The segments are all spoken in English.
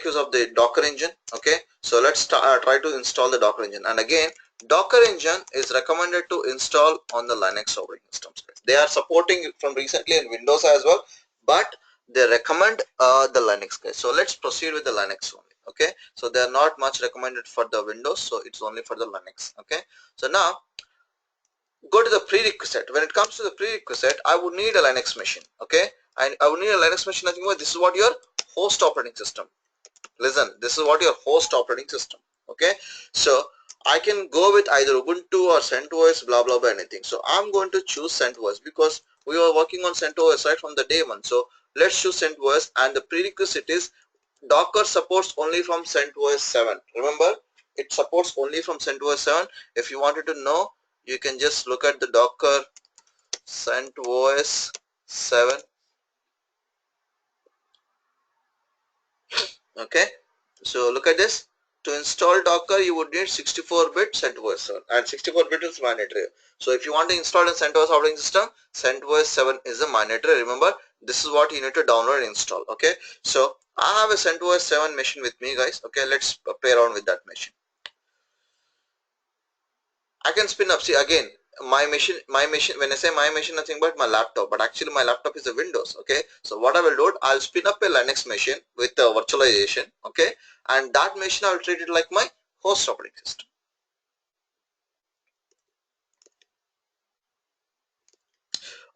use of the Docker engine. Okay, so let's try to install the Docker engine. And again, Docker engine is recommended to install on the Linux operating systems. They are supporting it from recently in Windows as well, but they recommend the Linux guys. So let's proceed with the Linux only. Okay, so they are not much recommended for the Windows, so it's only for the Linux. Okay, so now go to the prerequisite. When it comes to the prerequisite, I would need a Linux machine. Okay, and I would need a Linux machine. Nothing more. This is what your host operating system. Listen, this is what your host operating system. Okay, so I can go with either Ubuntu or CentOS, blah blah blah, anything. So I'm going to choose CentOS because we were working on CentOS right from the day one. So let's choose CentOS, and the prerequisite is Docker supports only from CentOS 7. Remember, it supports only from CentOS 7. If you wanted to know, you can just look at the Docker CentOS 7. Okay, so look at this. To install Docker, you would need 64-bit CentOS 7, and 64-bit is mandatory. So if you want to install a CentOS operating system, CentOS 7 is a mandatory. Remember, this is what you need to download and install. Okay, so I have a CentOS 7 machine with me, guys. Okay, let's play around with that machine. I can spin up. See, again, my machine. When I say my machine, nothing but my laptop. But actually, my laptop is a Windows. Okay, so what I will do, I'll spin up a Linux machine with virtualization. Okay, and that machine I will treat it like my host operating system.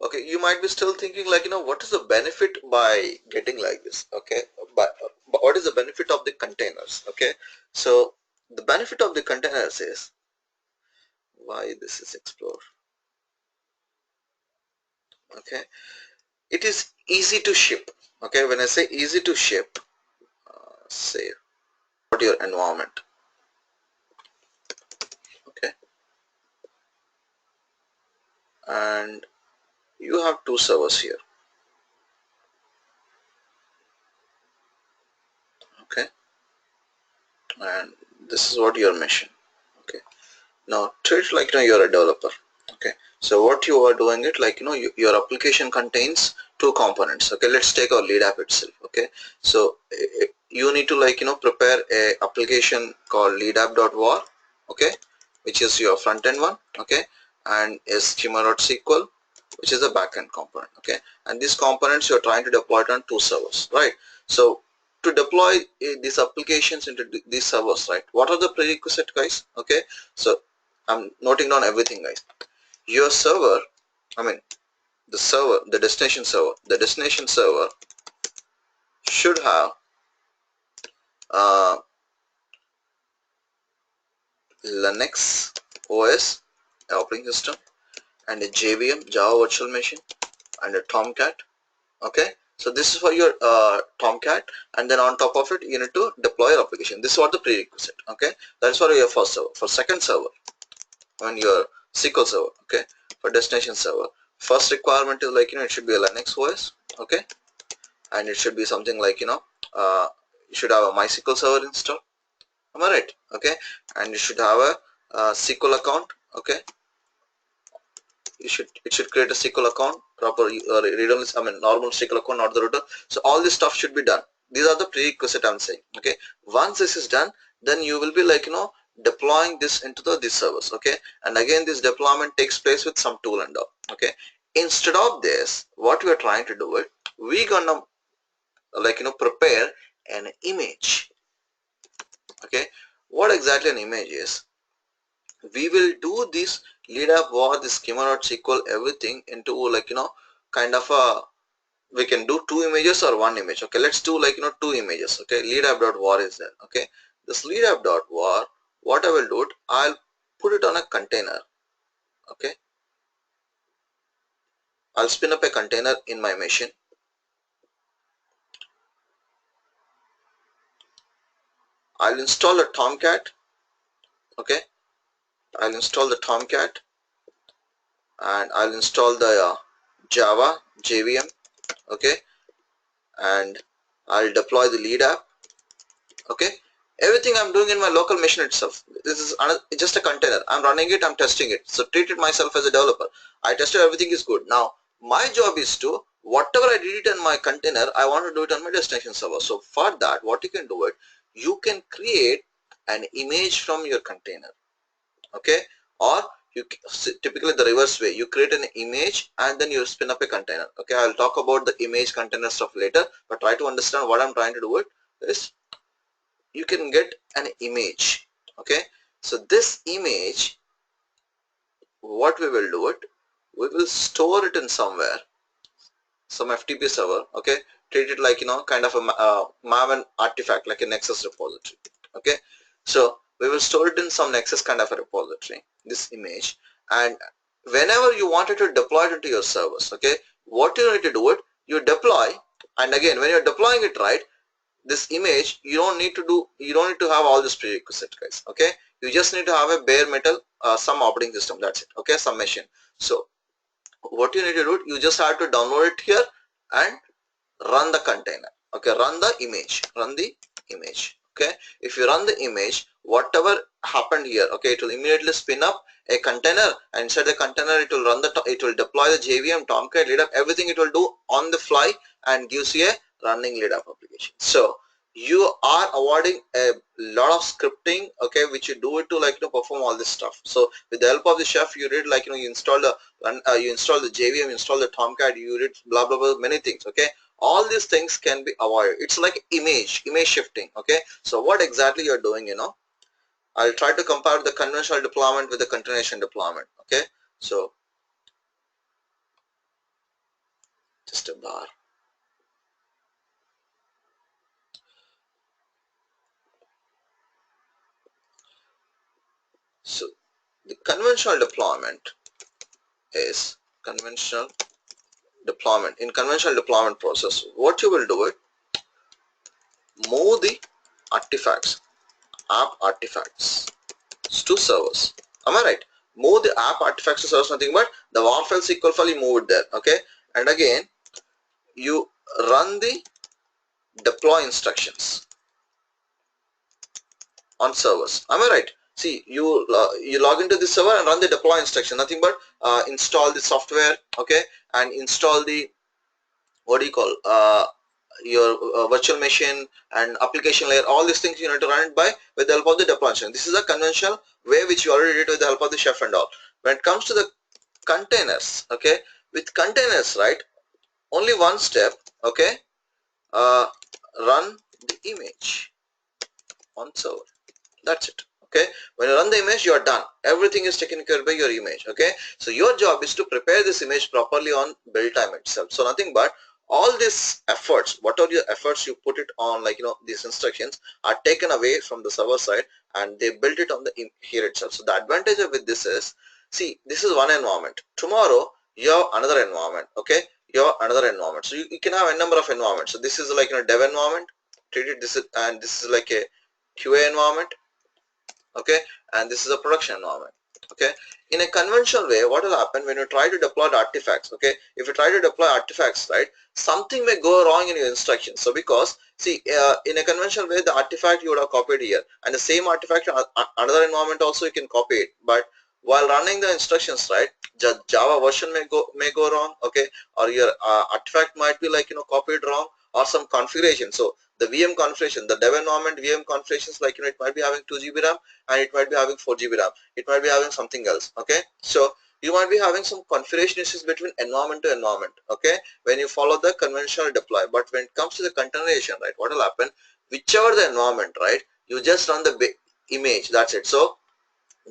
Okay, you might be still thinking like, what is the benefit by getting like this? Okay, but what is the benefit of the containers? Okay, so the benefit of the containers is, why this is explore. Okay, it is easy to ship. Okay, when I say easy to ship, say what your environment. Okay, and you have two servers here. Okay, and this is what your machine. Okay, now treat it like you're a developer. Okay, so what you are doing it like your application contains two components. Okay, let's take our lead app itself. Okay, so you need to prepare a application called leadapp.var. Okay, which is your front end one. Okay, and is schema.sql, which is a backend component. Okay, and these components you're trying to deploy it on two servers, right? So to deploy these applications into these servers, right, what are the prerequisites, guys? Okay, so I'm noting down everything, guys. Your server, the destination server should have Linux OS operating system, and a JVM, Java Virtual Machine, and a Tomcat. Okay, so this is for your Tomcat, and then on top of it you need to deploy your application. This is what the prerequisite. Okay, that's for your first server. For second server, on your SQL server, okay, for destination server, first requirement is it should be a Linux OS. Okay, and it should be something like you should have a mysql server installed. Am I right? Okay, and you should have a SQL account. Okay, it should create a SQL account, proper read-only, normal SQL account, not the router. So all this stuff should be done. These are the prerequisite I'm saying. Okay, once this is done, then you will be deploying this into these servers. Okay, and again this deployment takes place with some tool and all. Okay, instead of this, what we are trying to do is we gonna prepare an image. Okay, what exactly an image is? We will do this leadapp var, the schema.sql, everything into kind of a, we can do two images or one image. Okay, let's do two images. Okay, leadapp.var is there. Okay, this leadapp.var, what I will do, I'll put it on a container. Okay, I'll spin up a container in my machine. I'll install a Tomcat. Okay, I'll install the Tomcat, and I'll install the Java JVM. Okay, and I'll deploy the leadapp. Okay, everything I'm doing in my local machine itself. This is just a container. I'm running it, I'm testing it. So treat it myself as a developer. I tested, everything is good. Now my job is to whatever I did it in my container, I want to do it on my destination server. So for that, what you can do it, you can create an image from your container, okay, or you typically the reverse way, you create an image and then you spin up a container. Okay, I'll talk about the image container stuff later, but try to understand what I'm trying to do it is you can get an image. Okay, so this image, what we will do it, we will store it in somewhere, some FTP server. Okay, treat it like, you know, kind of a Maven artifact, like a Nexus repository. Okay, so we will store it in some Nexus kind of a repository, this image, and whenever you wanted to deploy it into your servers, okay, what you need to do it, you deploy, and again when you're deploying it, right, this image, you don't need to have all this prerequisite, guys. Okay, you just need to have a bare metal, some operating system, that's it. Okay, some machine. So what you need to do, you just have to download it here and run the container. Okay, run the image. Okay, if you run the image, whatever happened here, okay, it will immediately spin up a container, and inside the container it will run it will deploy the JVM, Tomcat, lead up, everything it will do on the fly and gives you a running lead up application. So you are avoiding a lot of scripting, okay, which you do it to, like, you know, perform all this stuff. So with the help of the chef, you did, like, you know, you install the you install the JVM, you install the Tomcat, you did blah blah blah, many things. Okay, all these things can be avoided. It's like image shifting. Okay, so what exactly you're doing, you know, I'll try to compare the conventional deployment with the containerization deployment. Okay, so just a bar. So the conventional deployment is in conventional deployment process, what you will do it, move the artifacts, app artifacts to servers. Am I right? Move the app artifacts to servers, nothing but the war file, SQL file, you move it there. Okay, and again you run the deploy instructions on servers. Am I right? See, you log into the server and run the deploy instruction, nothing but install the software, okay, and install the, what do you call, your virtual machine and application layer, all these things you need to run it by with the help of the deploy instruction. This is a conventional way which you already did with the help of the chef and all. When it comes to the containers, okay, with containers, right, only one step, okay, run the image on server, that's it. Okay, when you run the image, you are done, everything is taken care of by your image. Okay, so your job is to prepare this image properly on build time itself. So nothing but all these efforts, what are your efforts you put it on, like, you know, these instructions are taken away from the server side and they built it on the here itself. So the advantage of with this is, see, this is one environment, tomorrow you have another environment. Okay, you have another environment, so you can have a number of environments. So this is like, you know, dev environment, treat it this is, and this is like a QA environment, okay, and this is a production environment. Okay, in a conventional way, what will happen when you try to deploy the artifacts, okay, if you try to deploy artifacts, right, something may go wrong in your instructions. So because, see, in a conventional way, the artifact you would have copied here, and the same artifact in another environment also you can copy it, but while running the instructions, right, Java version may go wrong, okay, or your artifact might be, like, you know, copied wrong, or some configuration. So the VM configuration, the dev environment VM configurations, like, you know, it might be having 2 GB RAM and it might be having 4 GB RAM, it might be having something else. Okay, so you might be having some configuration issues between environment to environment, okay, when you follow the conventional deploy. But when it comes to the containerization, right, what will happen, whichever the environment, right, you just run the image, that's it. So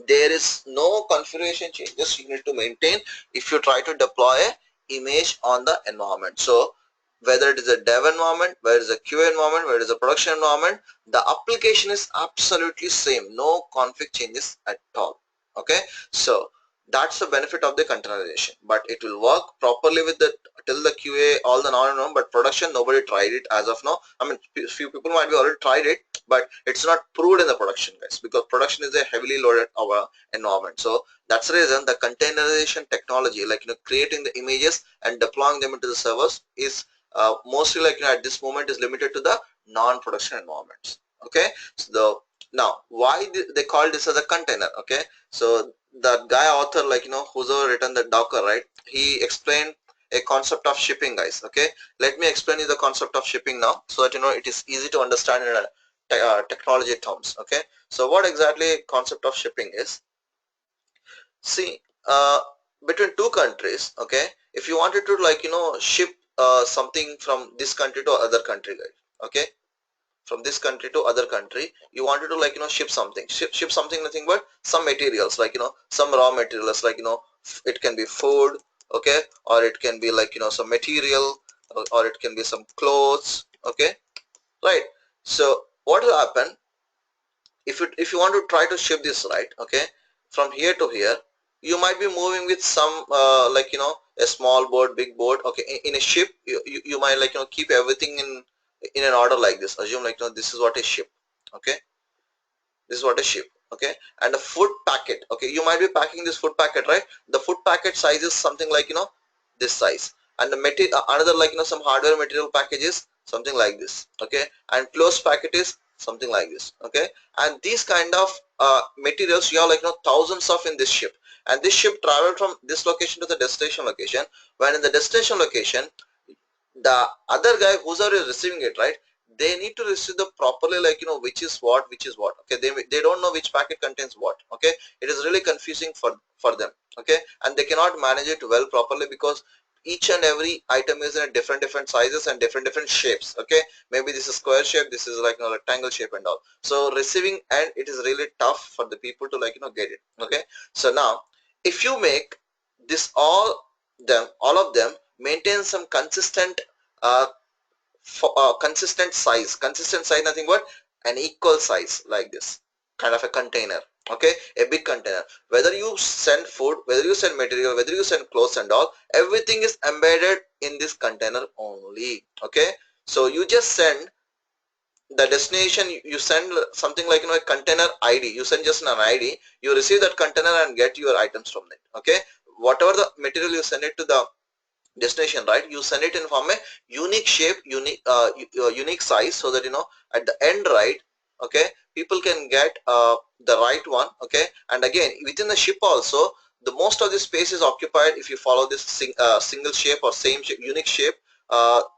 there is no configuration changes you need to maintain if you try to deploy a image on the environment. So whether it is a dev environment, whether it is a QA environment, whether it is a production environment, the application is absolutely same, no config changes at all. Okay, so that's the benefit of the containerization, but it will work properly with the till the QA, all the non-environment, but production nobody tried it as of now. I mean, few people might be already tried it, but it's not proved in the production, guys, because production is a heavily loaded our environment. So that's the reason the containerization technology, like, you know, creating the images and deploying them into the servers is mostly, like, you know, at this moment is limited to the non-production environments. Okay, so now why they call this as a container? Okay, so the guy author, like, you know, who's written the Docker, right, he explained a concept of shipping, guys. Okay, let me explain you the concept of shipping now, so that it is easy to understand in technology terms. Okay, so what exactly concept of shipping is? See, between two countries, okay, if you wanted to ship something from this country to other country, guys, okay, from this country to other country, you wanted to ship something, ship something, nothing but some materials, some raw materials, it can be food, okay, or it can be some material, or it can be some clothes, okay, right? So what will happen if you want to try to ship this, right, okay, from here to here, you might be moving with some a small boat, big boat, okay, in a ship, you might keep everything in an order like this. Assume this is what a ship, okay, this is what a ship, okay, and a food packet, okay, you might be packing this food packet, right? The food packet size is something this size, and the material, another some hardware material package is something like this, okay, and closed packet is something like this, okay, and these kind of materials you have thousands of in this ship, and this ship travel from this location to the destination location. When in the destination location, the other guy who's already receiving it, right, they need to receive the properly, which is what, okay, they don't know which packet contains what, okay, it is really confusing for them, okay, and they cannot manage it well properly, because each and every item is in a different sizes and different shapes, okay, maybe this is square shape, this is rectangle shape and all, so receiving, and it is really tough for the people to get it, okay. So now if you make this all of them maintain some consistent uh, consistent size, nothing but an equal size, like this kind of a container, okay, a big container, whether you send food, whether you send material, whether you send clothes and all, everything is embedded in this container only, okay. So you just send the destination, you send something a container ID, you send just an ID, you receive that container and get your items from it, okay. Whatever the material you send it to the destination, right, you send it in form a unique shape, unique size, so that at the end, right, okay, people can get the right one, okay. And again, within the ship also, the most of the space is occupied if you follow this single shape or same shape, unique shape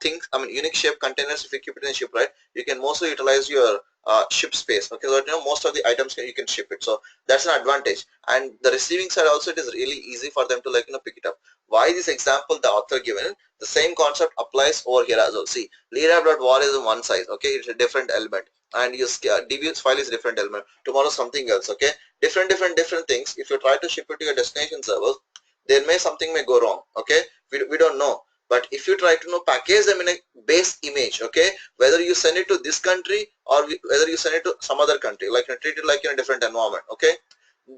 things, I mean unique shape containers. If you keep it in the ship, right, you can mostly utilize your ship space, okay, so that most of the items you can ship it, so that's an advantage. And the receiving side also, it is really easy for them to pick it up. Why this example the author given? The same concept applies over here as well. See, leader.var is one size, okay, it's a different element, and your dbs file is different element, tomorrow something else, okay, different things. If you try to ship it to your destination server, there may something may go wrong, okay, we don't know. But if you try to package them in a base image, okay, whether you send it to this country or whether you send it to some other country, treat it like in a different environment, okay,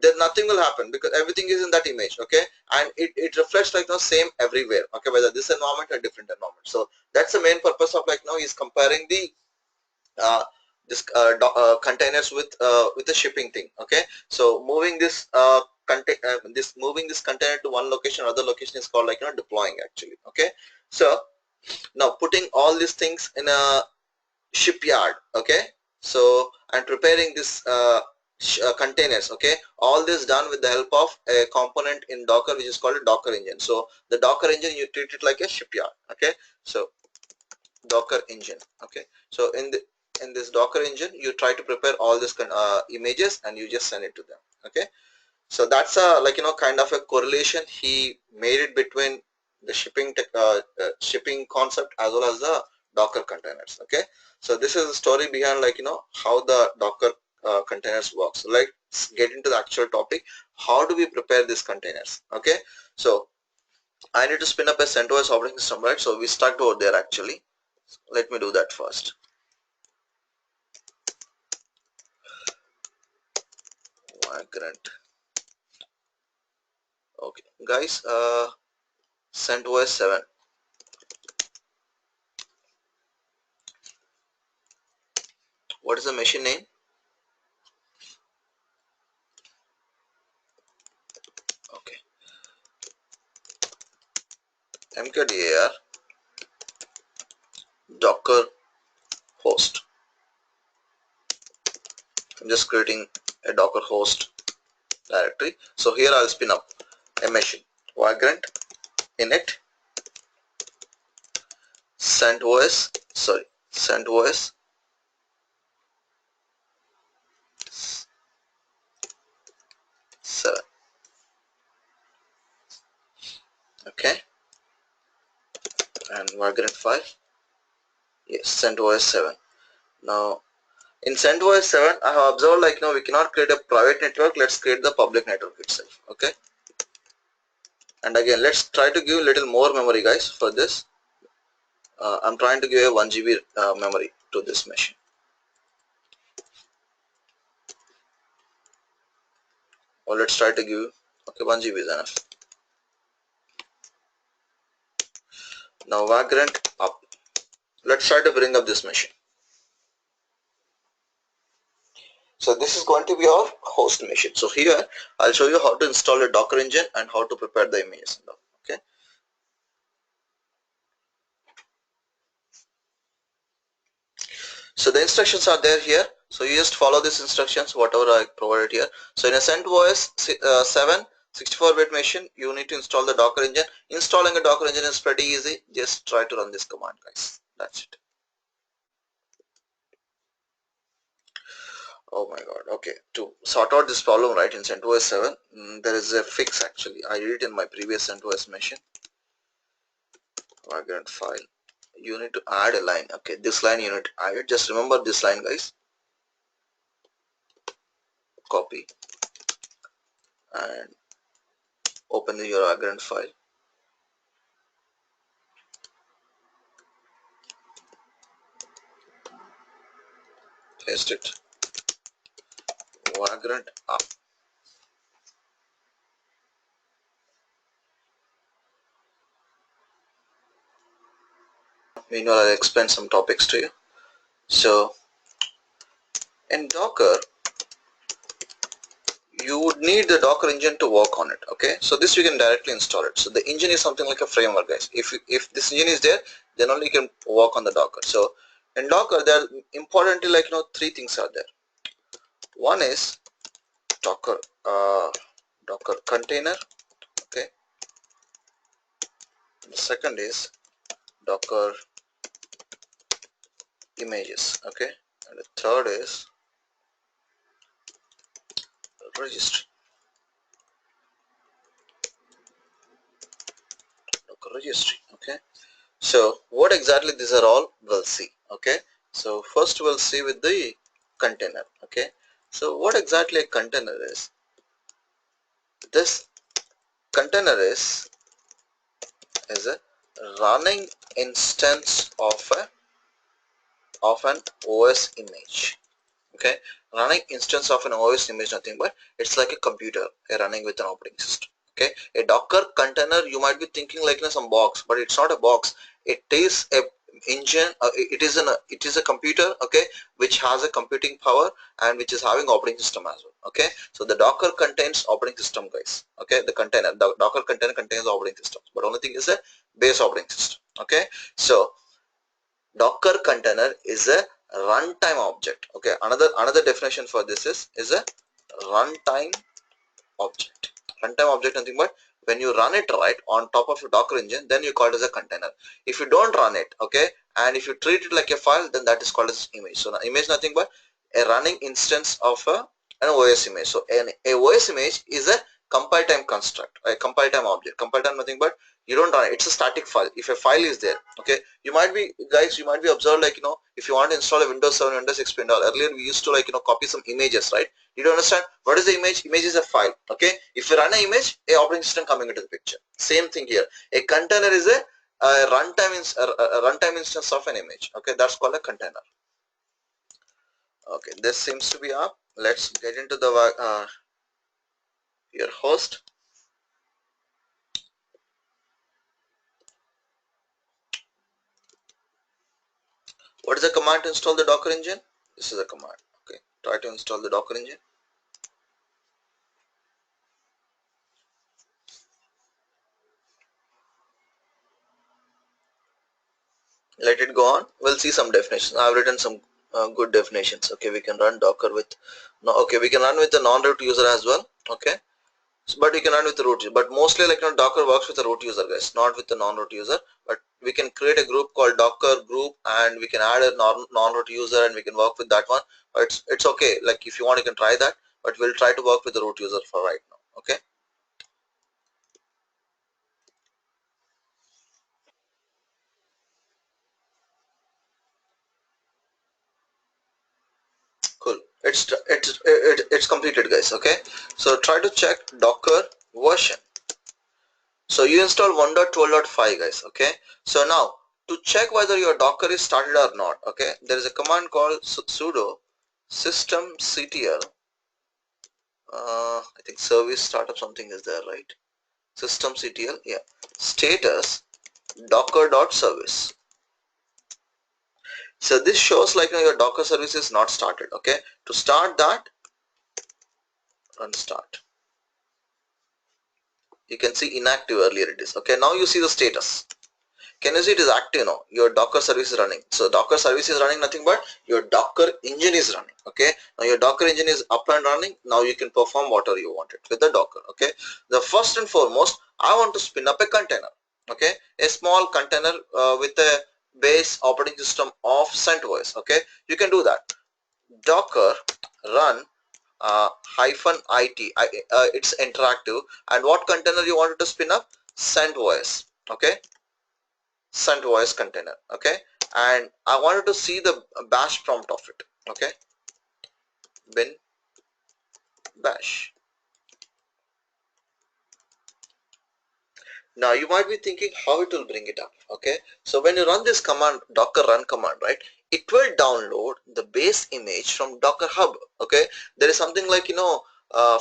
then nothing will happen, because everything is in that image, okay, and it reflects same everywhere, okay, whether this environment or different environment. So that's the main purpose of is comparing the this containers with the shipping thing, okay. So moving this moving this container to one location or other location is called deploying actually, okay. So now putting all these things in a shipyard, okay, so and preparing this containers, okay, all this done with the help of a component in Docker which is called a Docker engine. So the Docker engine, you treat it like a shipyard, okay. So Docker engine, okay, so in this Docker engine, you try to prepare all these images and you just send it to them, okay. So that's a kind of a correlation he made it between the shipping concept as well as the Docker containers, okay. So this is the story behind how the Docker containers works. So let's get into the actual topic. How do we prepare these containers, okay. So I need to spin up a CentOS operating system, right, so we stuck over there actually. Let me do that first. Vagrant. Okay guys, CentOS 7. What is the machine name? Okay, mkdir docker host. I'm just creating a docker host directory. So here I'll spin up a machine, Vagrant init CentOS 7. Okay, and Vagrant file. Yes, CentOS 7. Now in CentOS 7, I have observed like we cannot create a private network. Let's create the public network itself. Okay, and again let's try to give little more memory, guys. For this, I'm trying to give a 1 GB memory to this machine. Or let's try to give, okay, 1 GB is enough. Now Vagrant up. Let's try to bring up this machine. So this is going to be our host machine. So here I'll show you how to install a Docker engine and how to prepare the images. Okay. So the instructions are there here. So you just follow these instructions, whatever I provided here. So in a CentOS 7 64-bit machine, you need to install the Docker engine. Installing a Docker engine is pretty easy. Just try to run this command, guys. That's it. Oh my god. Okay, to sort out this problem, right, in CentOS 7, there is a fix actually. I did it in my previous CentOS machine. Vagrant file. You need to add a line. Okay, this line you need to add it. Just remember this line, guys. Copy and open your Vagrant file. Paste it. Vagrant up. Meanwhile, I'll explain some topics to you. So in Docker, you would need the Docker engine to work on it. Okay, so this you can directly install it. So the engine is something like a framework, guys. If this engine is there, then only you can work on the Docker. So in Docker, there are importantly like 3 things are there. One is Docker Docker container. Okay, the second is Docker images. Okay, and the third is registry. Docker registry. Okay, so what exactly these are all, we'll see. Okay, so first we'll see with the container. Okay, so what exactly a container is? This container is a running instance of an OS image. Okay, running instance of an OS image, nothing but it's like a computer running with an operating system. Okay, a Docker container, you might be thinking like some box, but it's not a box. It is a engine. It is a computer. Okay, which has a computing power and which is having operating system as well. Okay, so the Docker contains operating system, guys. Okay, the Docker container contains operating systems, but only thing is a base operating system. Okay, so Docker container is a runtime object. Okay, another definition for this is a runtime object. Runtime object, nothing but when you run it right on top of your Docker engine, then you call it as a container. If you don't run it, okay, and if you treat it like a file, then that is called as image. So image nothing but a running instance of an OS image. So a OS image is a compile time construct, a compile time object. Compile time nothing but you don't run it. It's a static file. If a file is there, okay, you might be observed like if you want to install a Windows 7, Windows XP and all, earlier we used to like copy some images, right? Did you understand what is the image? Image is a file. Okay, if you run an image, a operating system coming into the picture. Same thing here. A container is a runtime instance of an image. Okay, that's called a container. Okay, this seems to be up. Let's get into the your host. What is the command to install the Docker engine? This is a command. Okay, try to install the Docker engine. Let it go on. We'll see some definitions. I've written some good definitions. Okay, we can run Docker with we can run with the non-root user as well. Okay, but you can run with the root user. But mostly like Docker works with the root user, guys, not with the non-root user. But we can create a group called Docker group, and we can add a non-root user, and we can work with that one. But it's okay. Like if you want, you can try that. But we'll try to work with the root user for right now. Okay. Cool. It's completed, guys. Okay. So try to check Docker version. So you install 1.12.5, guys. Okay. So now to check whether your Docker is started or not, okay, there is a command called sudo systemctl. I think service startup something is there, right? Systemctl, yeah. Status docker.service. So this shows like your Docker service is not started. Okay. To start that, run start. You can see inactive earlier it is. Okay. Now you see the status. Can you see it is active now? Your Docker service is running. So Docker service is running nothing but your Docker engine is running. Okay. Now your Docker engine is up and running. Now you can perform whatever you wanted with the Docker. Okay. The first and foremost, I want to spin up a container. Okay. A small container with a base operating system of CentOS. Okay. You can do that. Docker run -it. It's interactive. And what container you wanted to spin up? CentOS. Okay. CentOS container. Okay, and I wanted to see the bash prompt of it. Okay, bin bash. Now you might be thinking how it will bring it up. Okay, so when you run this command, docker run command, right, it will download the base image from Docker Hub. Okay, there is something like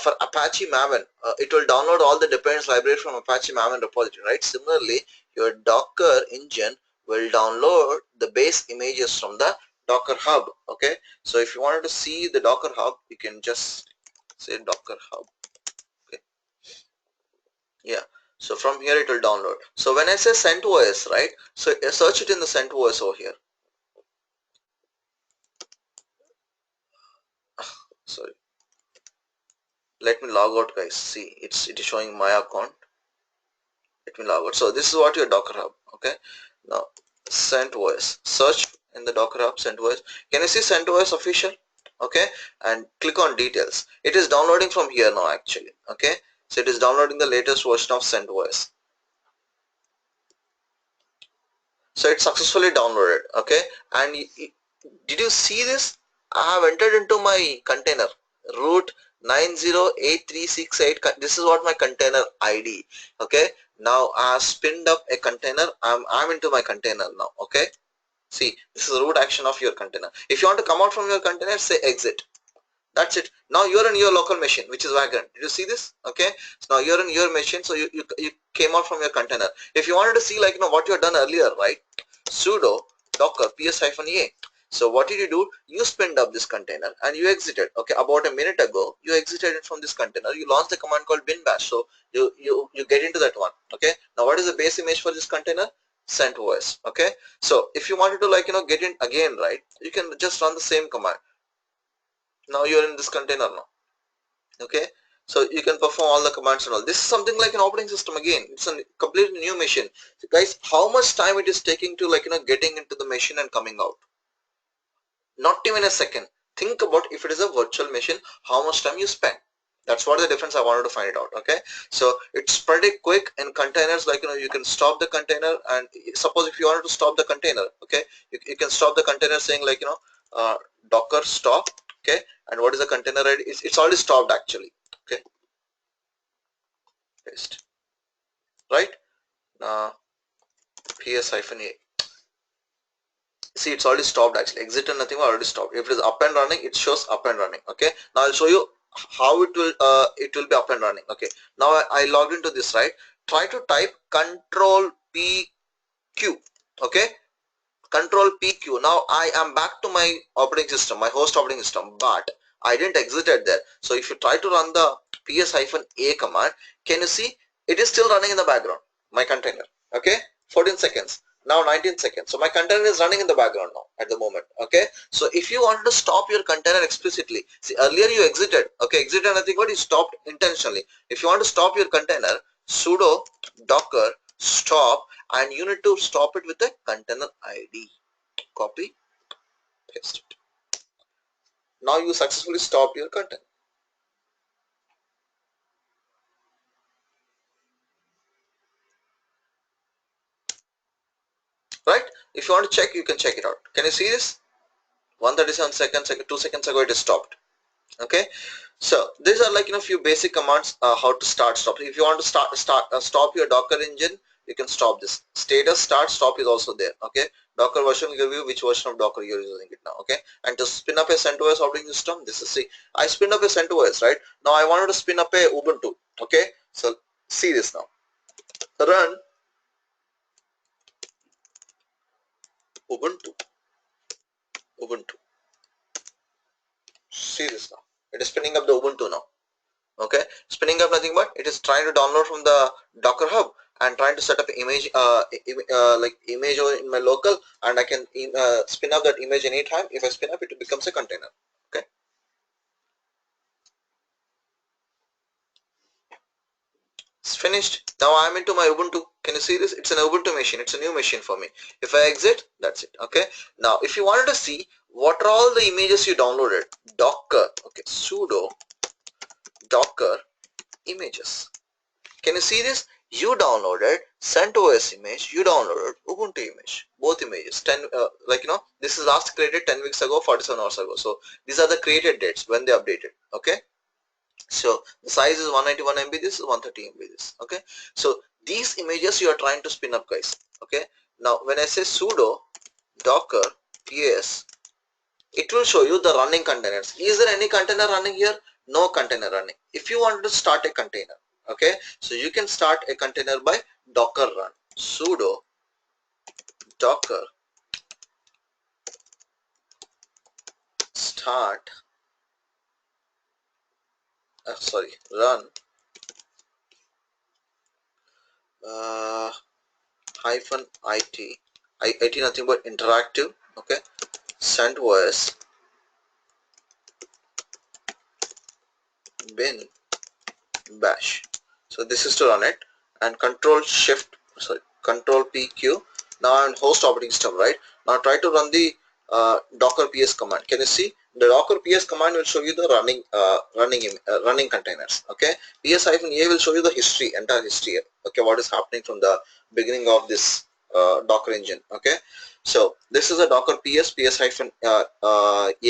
for Apache Maven, it will download all the dependencies library from Apache Maven repository, right? Similarly, your Docker engine will download the base images from the Docker Hub. Okay, so if you wanted to see the Docker Hub, you can just say Docker Hub. Okay, yeah. So from here it will download. So when I say CentOS, right? So search it in the CentOS over here. Sorry. Let me log out, guys. See, it is showing my account. Let me log out. So this is what your Docker Hub. Okay. Now CentOS. Search in the Docker Hub CentOS. Can you see CentOS official? Okay. And click on details. It is downloading from here now actually. Okay. So it is downloading the latest version of CentOS. So it's successfully downloaded. Okay. And did you see this? I have entered into my container root 908368. This is what my container ID. Okay. Now I have spinned up a container. I'm into my container now. Okay. See, this is the root action of your container. If you want to come out from your container, say exit. That's it. Now you're in your local machine, which is Vagrant. Did you see this? Okay. So now you're in your machine. So you came out from your container. If you wanted to see like what you had done earlier, right? Sudo docker ps-a. So what did you do? You spinned up this container and you exited. Okay, about a minute ago, you exited it from this container. You launched a command called bin bash. So you get into that one. Okay. Now what is the base image for this container? CentOS. Okay. So if you wanted to like get in again, right? You can just run the same command. Now you're in this container now. Okay. So you can perform all the commands and all. This is something like an operating system again. It's a completely new machine. So guys, how much time it is taking to like getting into the machine and coming out? Not even a second. Think about if it is a virtual machine, how much time you spend. That's what the difference I wanted to find it out. Okay, so it's pretty quick in containers. Like you can stop the container, and suppose if you wanted to stop the container, okay, you can stop the container saying like docker stop. Okay, and what is the container ID? It's already stopped actually. Okay, paste, right? ps-a. See, it's already stopped actually. Exit and nothing already stopped. If it is up and running, it shows up and running. Okay, now I'll show you how it will be up and running. Okay, now I logged into this, right? Try to type control PQ. Okay, control PQ. Now I am back to my operating system, my host operating system, but I didn't exited there. So if you try to run the ps-a command, can you see it is still running in the background, my container? Okay, 14 seconds. Now 19 seconds. So my container is running in the background now at the moment. Okay. So if you wanted to stop your container explicitly, see earlier you exited. Okay, exited nothing but you stopped intentionally. If you want to stop your container, sudo docker stop, and you need to stop it with a container ID. Copy, paste it. Now you successfully stop your container. Right? If you want to check, you can check it out. Can you see this? 137 seconds, 2 seconds ago it is stopped. Okay, so these are like few basic commands how to stop. If you want to stop your docker engine, you can stop this. Status start stop is also there. Okay, docker version will give you which version of docker you're using it now. Okay, and to spin up a CentOS operating system, this is, see, I spin up a CentOS, right? Now I wanted to spin up a Ubuntu. Okay, so see this now. Run Ubuntu. See this now. It is spinning up the Ubuntu now. Okay, spinning up nothing but it is trying to download from the Docker Hub and trying to set up image like image in my local, and I can spin up that image anytime. If I spin up, it becomes a container. Okay, it's finished. Now I'm into my Ubuntu. Can you see this? It's an Ubuntu machine. It's a new machine for me. If I exit, that's it. Okay, now if you wanted to see what are all the images you downloaded, docker, okay, sudo docker images. Can you see this? You downloaded CentOS image, you downloaded Ubuntu image, both images. 10 this is last created 10 weeks ago, 47 hours ago. So these are the created dates when they updated. Okay, so the size is 191 MB, this is 130 MB, this. Okay, so these images you are trying to spin up, guys. Okay, now when I say sudo docker ps, it will show you the running containers. Is there any container running here? No container running. If you want to start a container, okay, so you can start a container by docker run sudo docker start run hyphen it nothing but interactive. Okay, CentOS bin bash. So this is to run it, and control PQ. Now I'm host operating system, right? Now try to run the docker ps command. Can you see the docker ps command will show you the running containers. Okay, ps-a will show you the history, entire history. Okay, what is happening from the beginning of this docker engine. Okay, so this is a docker ps-a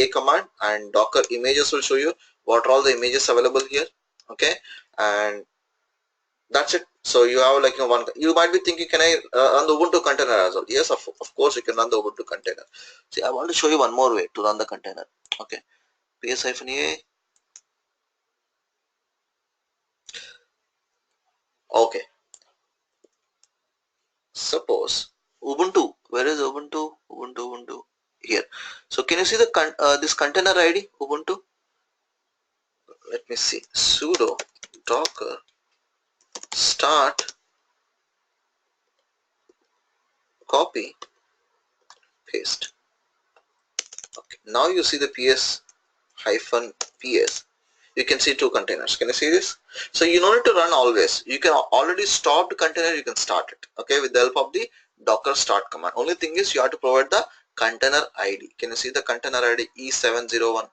command, and docker images will show you what are all the images available here. Okay, and that's it. So you have one. You might be thinking, can I run the Ubuntu container as well? Yes, of course you can run the Ubuntu container. See, I want to show you one more way to run the container. Okay, ps-a. Okay, suppose Ubuntu. Where is Ubuntu? Ubuntu here. So can you see the this container ID Ubuntu? Let me see. Sudo docker start copy paste. Okay, now you see the ps-ps. You can see two containers. Can you see this? So you don't need to run always. You can already stop the container, you can start it. Okay, with the help of the docker start command. Only thing is you have to provide the container ID. Can you see the container ID E701,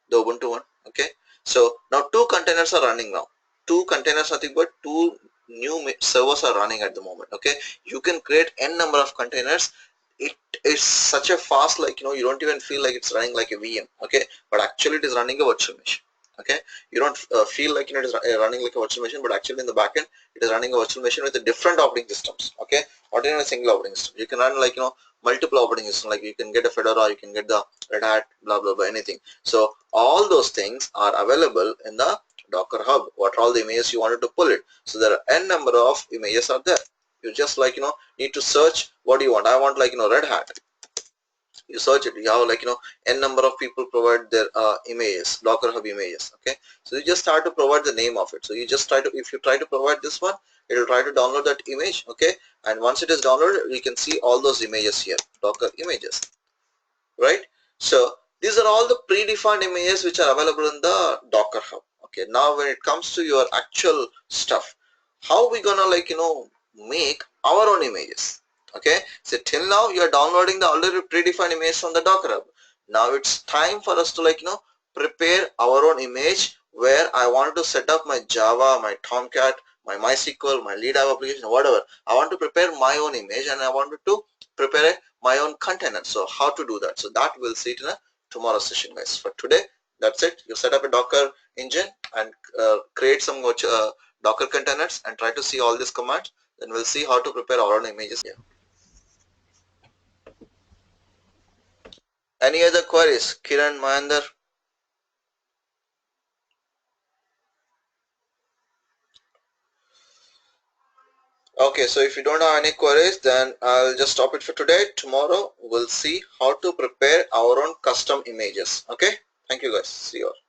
the Ubuntu one? Okay, so now two containers are running now. Two containers, nothing but two new servers are running at the moment. Okay, you can create n number of containers. It is such a fast, you don't even feel like it's running like a VM. Okay, but actually it is running a virtual machine. Okay, you don't feel like it is running like a virtual machine, but actually in the backend it is running a virtual machine with different operating systems. Okay, not even a single operating system. You can run multiple operating systems. Like you can get a Fedora, you can get the Red Hat, blah blah blah, anything. So all those things are available in the Docker Hub. What are all the images you wanted to pull it? So there are n number of images are there. You just need to search what do you want. I want Red Hat. you search it, you have like n number of people provide their images, Docker Hub images. Okay, so you just start to provide the name of it. So you just try to, if you try to provide this one, it will try to download that image. Okay, and once it is downloaded, you can see all those images here, Docker images, right? So these are all the predefined images which are available in the Docker Hub. Okay, now when it comes to your actual stuff, how we gonna like make our own images? Okay, so till now you are downloading the already predefined image from the Docker Hub. Now it's time for us to like prepare our own image, where I want to set up my Java, my Tomcat, my MySQL, my lead app application, whatever. I want to prepare my own image, and I wanted to prepare my own container. So how to do that? So that we'll see it in a tomorrow session, guys. For today, that's it. You set up a Docker engine and create some Docker containers and try to see all these commands. Then we'll see how to prepare our own images. Yeah. Any other queries, Kiran, Mahendra? Okay, so if you don't have any queries, then I'll just stop it for today. Tomorrow we'll see how to prepare our own custom images. Okay, thank you guys. See you all.